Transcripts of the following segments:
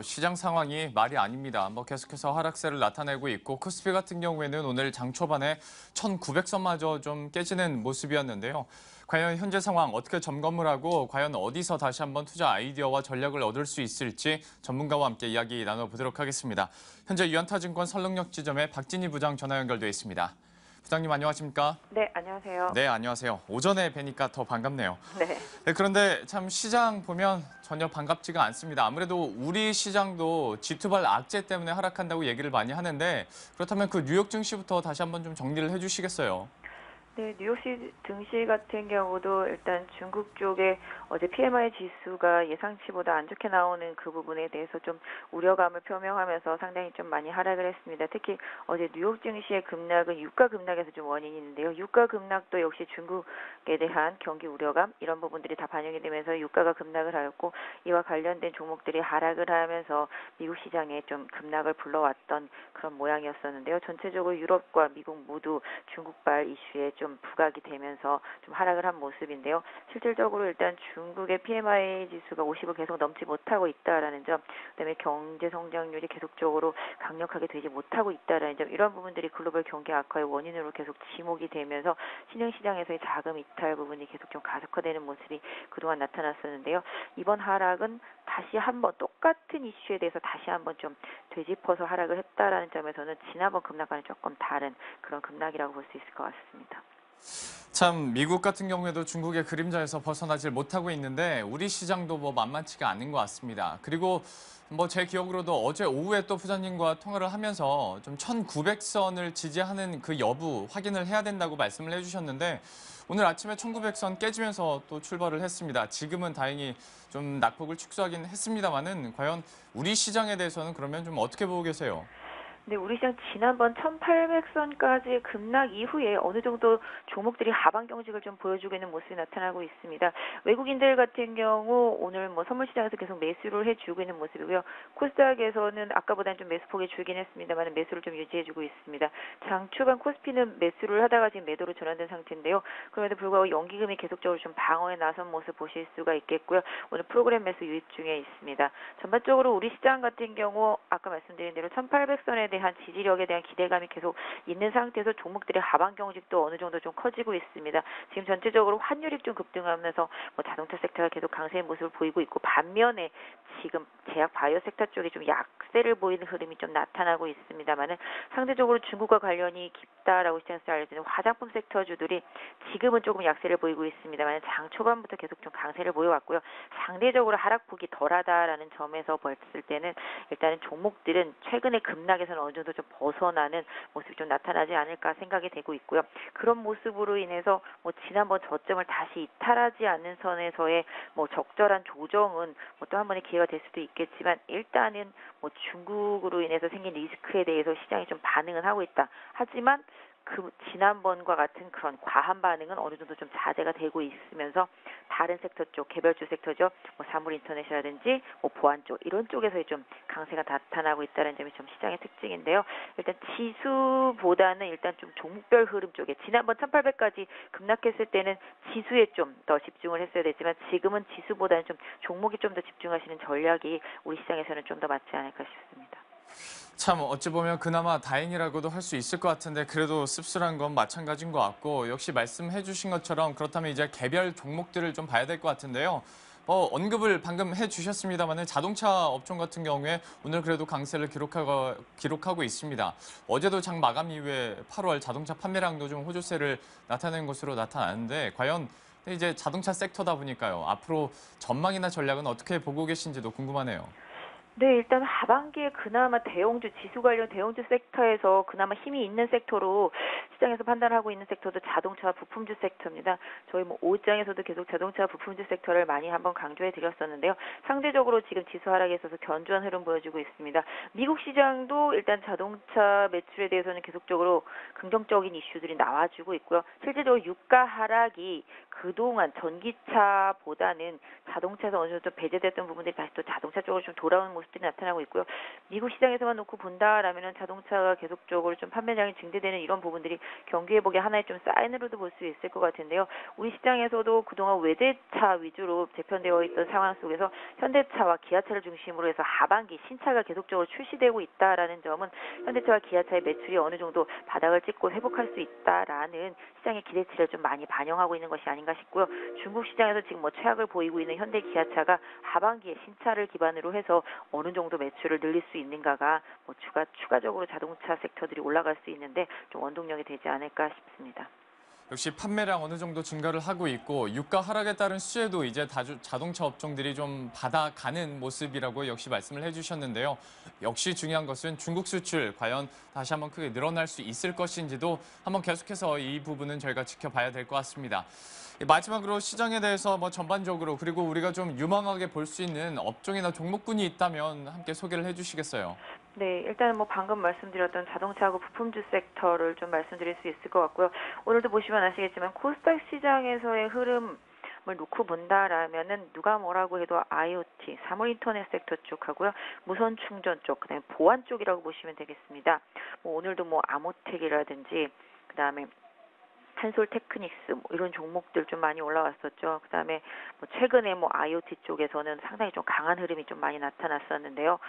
시장 상황이 말이 아닙니다. 계속해서 하락세를 나타내고 있고 코스피 같은 경우에는 오늘 장 초반에 1,900선마저 좀 깨지는 모습이었는데요. 과연 현재 상황 어떻게 점검을 하고 과연 어디서 다시 한번 투자 아이디어와 전략을 얻을 수 있을지 전문가와 함께 이야기 나눠보도록 하겠습니다. 현재 유안타증권 설릉역 지점에 박진희 부장 전화 연결돼 있습니다. 부장님 안녕하십니까? 네, 안녕하세요. 네, 안녕하세요. 오전에 뵈니까 더 반갑네요. 네. 네, 그런데 참 시장 보면 전혀 반갑지가 않습니다. 아무래도 우리 시장도 G2발 악재 때문에 하락한다고 얘기를 많이 하는데 그렇다면 그 뉴욕 증시부터 다시 한번 좀 정리를 해주시겠어요? 네, 뉴욕시 증시 같은 경우도 일단 중국 쪽에 어제 PMI 지수가 예상치보다 안 좋게 나오는 그 부분에 대해서 좀 우려감을 표명하면서 상당히 좀 많이 하락을 했습니다. 특히 어제 뉴욕 증시의 급락은 유가 급락에서 좀 원인이 있는데요. 유가 급락도 역시 중국에 대한 경기 우려감 이런 부분들이 다 반영이 되면서 유가가 급락을 하였고 이와 관련된 종목들이 하락을 하면서 미국 시장에 좀 급락을 불러왔던 그런 모양이었었는데요. 전체적으로 유럽과 미국 모두 중국발 이슈에 좀 부각이 되면서 좀 하락을 한 모습인데요. 실질적으로 일단 중국의 PMI 지수가 50을 계속 넘지 못하고 있다라는 점, 그다음에 경제 성장률이 계속적으로 강력하게 되지 못하고 있다라는 점, 이런 부분들이 글로벌 경기 악화의 원인으로 계속 지목이 되면서 신흥시장에서의 자금 이탈 부분이 계속 좀 가속화되는 모습이 그동안 나타났었는데요. 이번 하락은 다시 한번 똑같은 이슈에 대해서 다시 한번 좀 되짚어서 하락을 했다라는 점에서는 지난번 급락과는 조금 다른 그런 급락이라고 볼 수 있을 것 같습니다. 참 미국 같은 경우에도 중국의 그림자에서 벗어나질 못하고 있는데 우리 시장도 만만치가 않은 것 같습니다. 그리고 제 기억으로도 어제 오후에 또 부장님과 통화를 하면서 좀 1,900선을 지지하는 그 여부 확인을 해야 된다고 말씀을 해주셨는데 오늘 아침에 1,900선 깨지면서 또 출발을 했습니다. 지금은 다행히 좀 낙폭을 축소하긴 했습니다만은 과연 우리 시장에 대해서는 그러면 좀 어떻게 보고 계세요? 네, 우리 시장 지난번 1800선까지 급락 이후에 어느 정도 종목들이 하방 경직을 좀 보여주고 있는 모습이 나타나고 있습니다. 외국인들 같은 경우 오늘 선물 시장에서 계속 매수를 해주고 있는 모습이고요. 코스닥에서는 아까보다는 좀 매수폭이 줄긴 했습니다만 매수를 좀 유지해주고 있습니다. 장 초반 코스피는 매수를 하다가 지금 매도로 전환된 상태인데요. 그럼에도 불구하고 연기금이 계속적으로 좀 방어에 나선 모습 보실 수가 있겠고요. 오늘 프로그램 매수 유입 중에 있습니다. 전반적으로 우리 시장 같은 경우 아까 말씀드린 대로 1800선에 대한 지지력에 대한 기대감이 계속 있는 상태에서 종목들의 하방 경직도 어느 정도 좀 커지고 있습니다. 지금 전체적으로 환율이 좀 급등하면서 자동차 섹터가 계속 강세의 모습을 보이고 있고 반면에 지금 제약 바이오 섹터 쪽에 좀 약세를 보이는 흐름이 좀 나타나고 있습니다만은 상대적으로 중국과 관련이 깊다라고 시장에서 알려지는 화장품 섹터주들이 지금은 조금 약세를 보이고 있습니다만 장 초반부터 계속 좀 강세를 보여왔고요. 상대적으로 하락폭이 덜하다라는 점에서 봤을 때는 일단은 종목들은 최근의 급락에서는 어느 정도 좀 벗어나는 모습이 좀 나타나지 않을까 생각이 되고 있고요. 그런 모습으로 인해서 지난번 저점을 다시 이탈하지 않는 선에서의 적절한 조정은 또 한 번의 기회가 될 수도 있겠지만 일단은 중국으로 인해서 생긴 리스크에 대해서 시장이 좀 반응은 하고 있다. 하지만 그 지난번과 같은 그런 과한 반응은 어느 정도 좀 자제가 되고 있으면서 다른 섹터 쪽, 개별주 섹터죠. 사물 인터넷이라든지 보안 쪽 이런 쪽에서의 좀 강세가 나타나고 있다는 점이 좀 시장의 특징인데요. 일단 지수보다는 일단 좀 종목별 흐름 쪽에 지난번 1800까지 급락했을 때는 지수에 좀 더 집중을 했어야 되지만 지금은 지수보다는 좀 종목에 좀 더 집중하시는 전략이 우리 시장에서는 좀 더 맞지 않을까 싶습니다. 참 어찌 보면 그나마 다행이라고도 할 수 있을 것 같은데 그래도 씁쓸한 건 마찬가지인 것 같고 역시 말씀해 주신 것처럼 그렇다면 이제 개별 종목들을 좀 봐야 될 것 같은데요. 언급을 방금 해 주셨습니다만 자동차 업종 같은 경우에 오늘 그래도 강세를 기록하고 있습니다. 어제도 장 마감 이후에 8월 자동차 판매량도 좀 호조세를 나타낸 것으로 나타나는데 과연 이제 자동차 섹터다 보니까요. 앞으로 전망이나 전략은 어떻게 보고 계신지도 궁금하네요. 네, 일단 하반기에 그나마 대형주, 지수 관련 대형주 섹터에서 그나마 힘이 있는 섹터로 시장에서 판단하고 있는 섹터도 자동차 부품주 섹터입니다. 저희 오장에서도 계속 자동차 부품주 섹터를 많이 한번 강조해 드렸었는데요. 상대적으로 지금 지수 하락에 있어서 견조한 흐름 보여주고 있습니다. 미국 시장도 일단 자동차 매출에 대해서는 계속적으로 긍정적인 이슈들이 나와주고 있고요. 실제적으로 유가 하락이 그동안 전기차보다는 자동차에서 어느 정도 배제됐던 부분들이 다시 또 자동차 쪽으로 좀 돌아오는 모습 모습들이 나타나고 있고요. 미국 시장에서만 놓고 본다라면은 자동차가 계속적으로 좀 판매량이 증대되는 이런 부분들이 경기 회복의 하나의 좀 사인으로도 볼 수 있을 것 같은데요. 우리 시장에서도 그동안 외제차 위주로 재편되어 있던 상황 속에서 현대차와 기아차를 중심으로 해서 하반기 신차가 계속적으로 출시되고 있다라는 점은 현대차와 기아차의 매출이 어느 정도 바닥을 찍고 회복할 수 있다라는 시장의 기대치를 좀 많이 반영하고 있는 것이 아닌가 싶고요. 중국 시장에서 지금 뭐 최악을 보이고 있는 현대 기아차가 하반기에 신차를 기반으로 해서 어느 정도 매출을 늘릴 수 있는가가 뭐 추가적으로 자동차 섹터들이 올라갈 수 있는데 좀 원동력이 되지 않을까 싶습니다. 역시 판매량 어느 정도 증가를 하고 있고 유가 하락에 따른 수혜도 이제 자동차 업종들이 좀 받아가는 모습이라고 역시 말씀을 해주셨는데요. 역시 중요한 것은 중국 수출 과연 다시 한번 크게 늘어날 수 있을 것인지도 한번 계속해서 이 부분은 저희가 지켜봐야 될 것 같습니다. 마지막으로 시장에 대해서 뭐 전반적으로 그리고 우리가 좀 유망하게 볼 수 있는 업종이나 종목군이 있다면 함께 소개를 해주시겠어요? 네, 일단은 뭐 방금 말씀드렸던 자동차하고 부품주 섹터를 좀 말씀드릴 수 있을 것 같고요. 오늘도 보시면 아시겠지만 코스닥 시장에서의 흐름을 놓고 본다라면은 누가 뭐라고 해도 IoT, 사물 인터넷 섹터 쪽하고요. 무선 충전 쪽, 그다음에 보안 쪽이라고 보시면 되겠습니다. 뭐 오늘도 뭐 아모텍이라든지 그다음에 한솔 테크닉스 뭐 이런 종목들 좀 많이 올라왔었죠. 그다음에 뭐 최근에 뭐 IoT 쪽에서는 상당히 좀 강한 흐름이 좀 많이 나타났었는데요.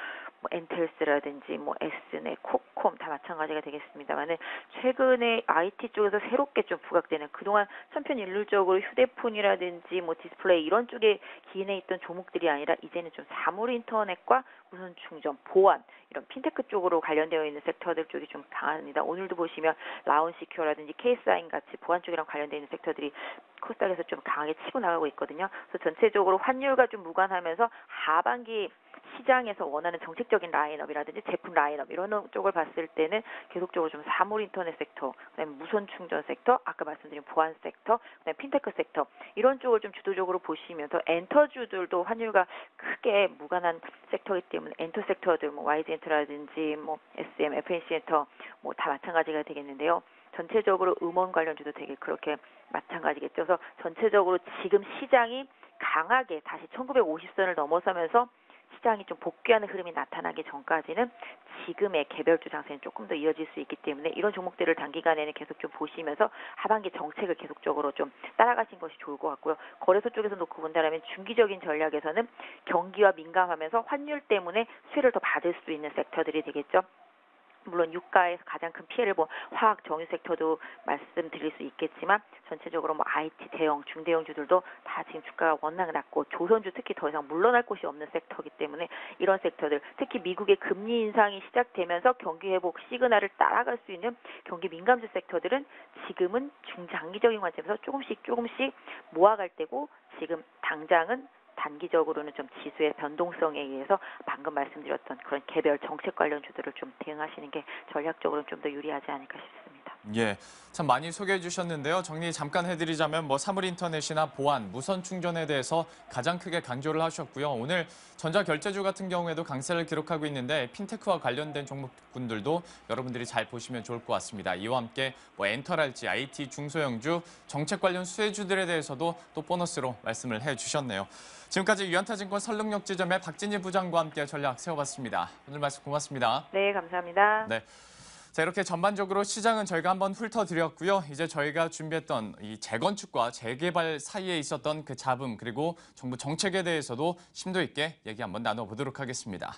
뭐 엔텔스라든지 뭐 에스네, 콕콤 다 마찬가지가 되겠습니다만은 최근에 IT 쪽에서 새롭게 좀 부각되는 그동안 천편일률적으로 휴대폰이라든지 뭐 디스플레이 이런 쪽에 기인해 있던 종목들이 아니라 이제는 좀 사물 인터넷과 무선 충전, 보안 이런 핀테크 쪽으로 관련되어 있는 섹터들 쪽이 좀 강합니다. 오늘도 보시면 라운시큐어라든지 케이스아인 같이 보안 쪽이랑 관련되어 있는 섹터들이 코스닥에서 좀 강하게 치고 나가고 있거든요. 그래서 전체적으로 환율과 좀 무관하면서 하반기 시장에서 원하는 정책적인 라인업이라든지 제품 라인업 이런 쪽을 봤을 때는 계속적으로 좀 사물 인터넷 섹터, 그다음에 무선 충전 섹터, 아까 말씀드린 보안 섹터, 그다음에 핀테크 섹터 이런 쪽을 좀 주도적으로 보시면서 엔터주들도 환율과 크게 무관한 섹터이기 때문에 엔터 섹터들 뭐 YG엔터라든지 뭐 SM, FNC 엔터 뭐 다 마찬가지가 되겠는데요. 전체적으로 음원 관련주도 되게 그렇게 마찬가지겠죠. 그래서 전체적으로 지금 시장이 강하게 다시 1950선을 넘어서면서 시장이 좀 복귀하는 흐름이 나타나기 전까지는 지금의 개별주 장세는 조금 더 이어질 수 있기 때문에 이런 종목들을 단기간에는 계속 좀 보시면서 하반기 정책을 계속적으로 좀 따라가신 것이 좋을 것 같고요. 거래소 쪽에서 놓고 본다면 중기적인 전략에서는 경기와 민감하면서 환율 때문에 수혜를 더 받을 수 있는 섹터들이 되겠죠. 물론 유가에서 가장 큰 피해를 본 화학 정유 섹터도 말씀드릴 수 있겠지만 전체적으로 뭐 IT 대형, 중대형주들도 다 지금 주가가 워낙 낮고 조선주 특히 더 이상 물러날 곳이 없는 섹터이기 때문에 이런 섹터들 특히 미국의 금리 인상이 시작되면서 경기 회복 시그널을 따라갈 수 있는 경기 민감주 섹터들은 지금은 중장기적인 관점에서 조금씩 모아갈 때고 지금 당장은 단기적으로는 좀 지수의 변동성에 의해서 방금 말씀드렸던 그런 개별 정책 관련주들을 좀 대응하시는 게 전략적으로 좀 더 유리하지 않을까 싶습니다. 예, 참 많이 소개해 주셨는데요. 정리 잠깐 해드리자면 뭐 사물 인터넷이나 보안, 무선 충전에 대해서 가장 크게 강조를 하셨고요. 오늘 전자결제주 같은 경우에도 강세를 기록하고 있는데 핀테크와 관련된 종목군들도 여러분들이 잘 보시면 좋을 것 같습니다. 이와 함께 뭐 엔터랄지, IT, 중소형주, 정책 관련 수혜주들에 대해서도 또 보너스로 말씀을 해주셨네요. 지금까지 유한타증권 설릉역지점의 박진희 부장과 함께 전략 세워봤습니다. 오늘 말씀 고맙습니다. 네, 감사합니다. 네. 자, 이렇게 전반적으로 시장은 저희가 한번 훑어드렸고요. 이제 저희가 준비했던 이 재건축과 재개발 사이에 있었던 그 잡음 그리고 정부 정책에 대해서도 심도 있게 얘기 한번 나눠보도록 하겠습니다.